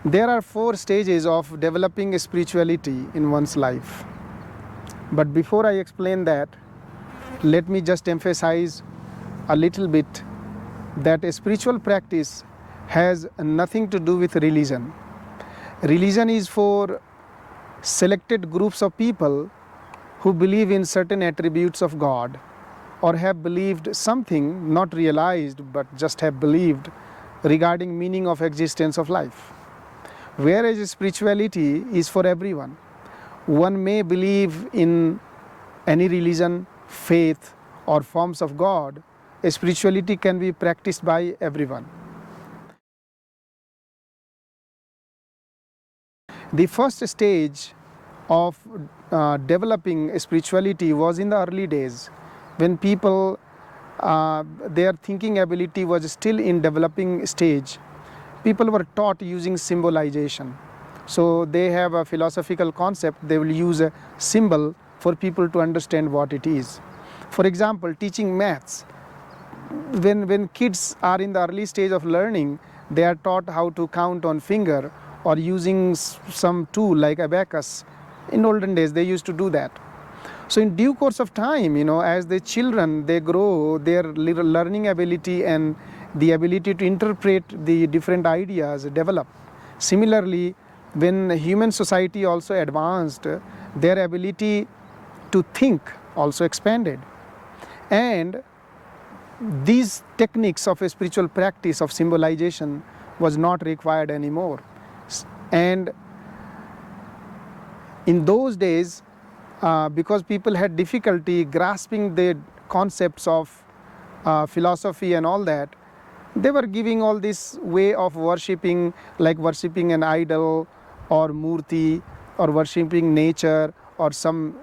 There are 4 stages of developing spirituality in one's life. But before I explain that, let me just emphasize a little bit that a spiritual practice has nothing to do with religion. Religion is for selected groups of people who believe in certain attributes of God, or have believed something, not realized but just have believed, regarding meaning of existence of life. Whereas spirituality is for everyone. One may believe in any religion, faith, or forms of God. Spirituality can be practiced by everyone. The first stage of developing spirituality was in the early days, when people, their thinking ability was still in developing stage. People were taught using symbolization. So they have a philosophical concept, they will use a symbol for people to understand what it is. For example, teaching maths. When kids are in the early stage of learning, they are taught how to count on finger or using some tool like abacus. In olden days, they used to do that. So in due course of time, as the children, they grow, their learning ability and the ability to interpret the different ideas develop. Similarly, when human society also advanced, their ability to think also expanded. And these techniques of a spiritual practice of symbolization was not required anymore. And in those days, because people had difficulty grasping the concepts of philosophy and all that, they were giving all this way of worshipping, like worshipping an idol or murti, or worshipping nature or some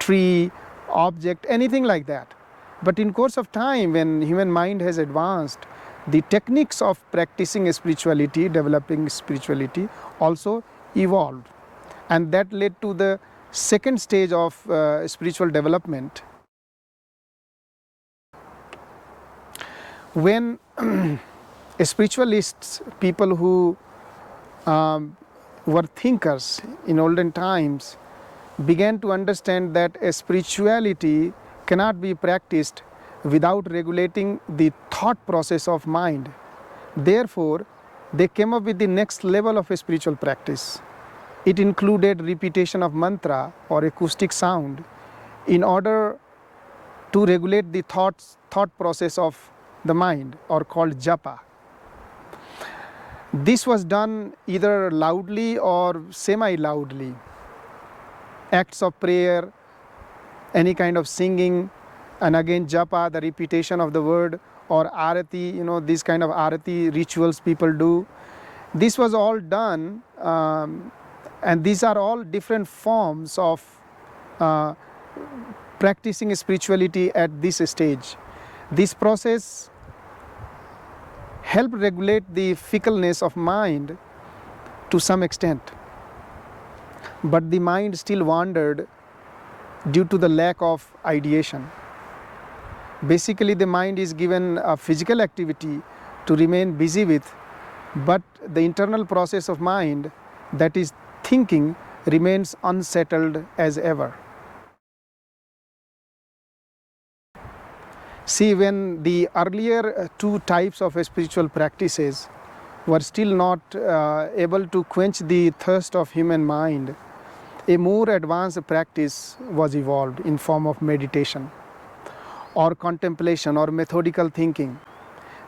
tree, object, anything like that. But in course of time, when human mind has advanced, the techniques of practicing spirituality, developing spirituality also evolved. And that led to the second stage of spiritual development, when spiritualists, people who were thinkers in olden times, began to understand that a spirituality cannot be practiced without regulating the thought process of mind. Therefore, they came up with the next level of a spiritual practice. It included repetition of mantra or acoustic sound in order to regulate the thought process of the mind, or called japa. This was done either loudly or semi-loudly. Acts of prayer, any kind of singing, and again japa, the repetition of the word, or arati, these kind of arati rituals people do. This was all done, and these are all different forms of practicing spirituality at this stage. This process helped regulate the fickleness of mind to some extent. But the mind still wandered due to the lack of ideation. Basically, the mind is given a physical activity to remain busy with, but the internal process of mind, that is thinking, remains unsettled as ever. See, when the earlier two types of spiritual practices were still not able to quench the thirst of human mind, a more advanced practice was evolved in form of meditation or contemplation or methodical thinking.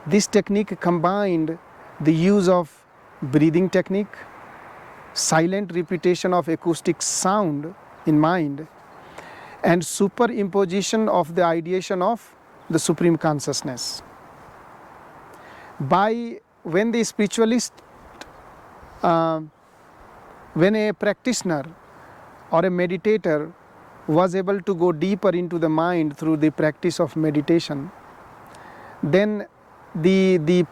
This technique combined the use of breathing technique, silent repetition of acoustic sound in mind, and superimposition of the ideation of the Supreme Consciousness. When the spiritualist, when a practitioner or a meditator was able to go deeper into the mind through the practice of meditation, then the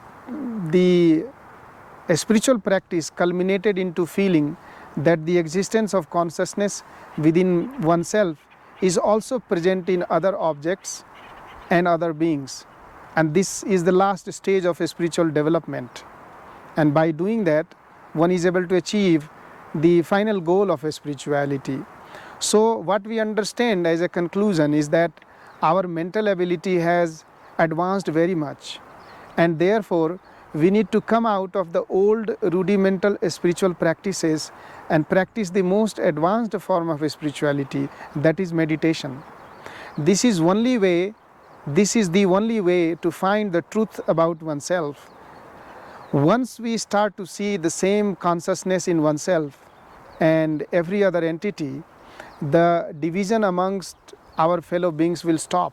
spiritual practice culminated into feeling that the existence of consciousness within oneself is also present in other objects and other beings. And this is the last stage of a spiritual development. And by doing that, one is able to achieve the final goal of a spirituality. So what we understand as a conclusion is that our mental ability has advanced very much, and therefore we need to come out of the old rudimental spiritual practices and practice the most advanced form of spirituality, that is meditation. This is the only way to find the truth about oneself. Once we start to see the same consciousness in oneself and every other entity, the division amongst our fellow beings will stop.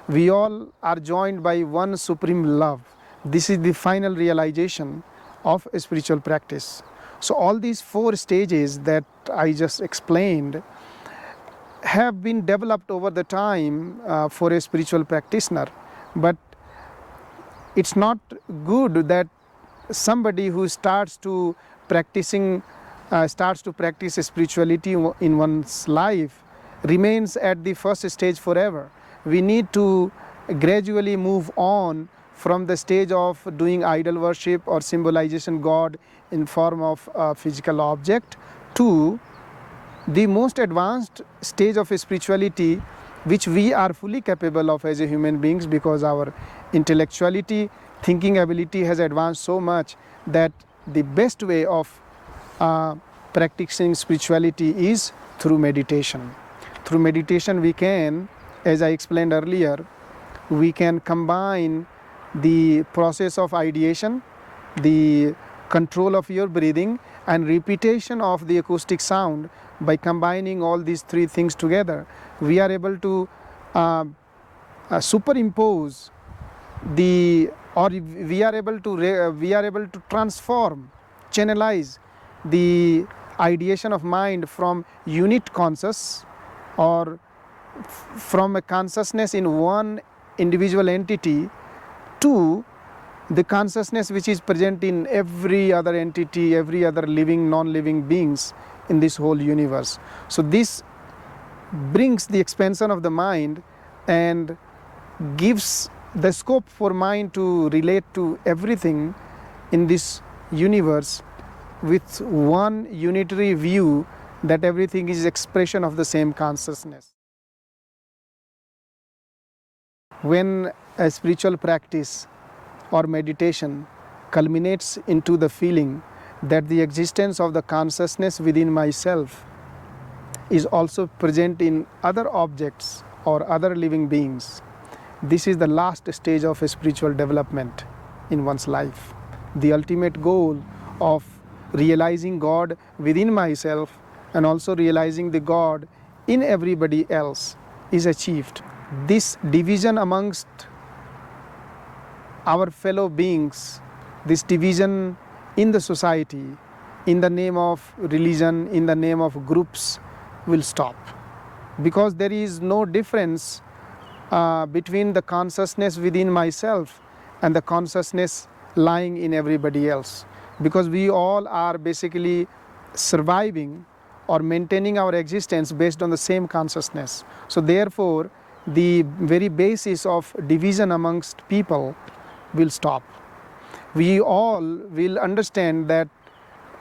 We all are joined by one supreme love. This is the final realization of a spiritual practice. So all these 4 stages that I just explained have been developed over the time for a spiritual practitioner, but it's not good that somebody who starts to practice spirituality in one's life remains at the first stage forever. We need to gradually move on from the stage of doing idol worship or symbolization God in form of a physical object to the most advanced stage of spirituality, which we are fully capable of as a human beings, because our intellectuality, thinking ability has advanced so much that the best way of practicing spirituality is through meditation. Through meditation we can, as I explained earlier, we can combine the process of ideation, the control of your breathing, and repetition of the acoustic sound. By combining all these 3 things together, we are able to superimpose we are able to transform, channelize the ideation of mind from unit conscious or from a consciousness in one individual entity to the consciousness which is present in every other entity, every other living, non-living beings in this whole universe. So this brings the expansion of the mind and gives the scope for mind to relate to everything in this universe with one unitary view, that everything is expression of the same consciousness. When a spiritual practice or meditation culminates into the feeling that the existence of the consciousness within myself is also present in other objects or other living beings, this is the last stage of a spiritual development in one's life. The ultimate goal of realizing God within myself and also realizing the God in everybody else is achieved. This division amongst our fellow beings, this division in the society, in the name of religion, in the name of groups, will stop. Because there is no difference between the consciousness within myself and the consciousness lying in everybody else. Because we all are basically surviving or maintaining our existence based on the same consciousness. So therefore, the very basis of division amongst people will stop. We all will understand that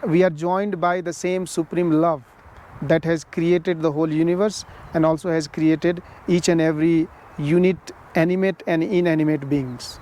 we are joined by the same supreme love that has created the whole universe and also has created each and every unit, animate and inanimate beings.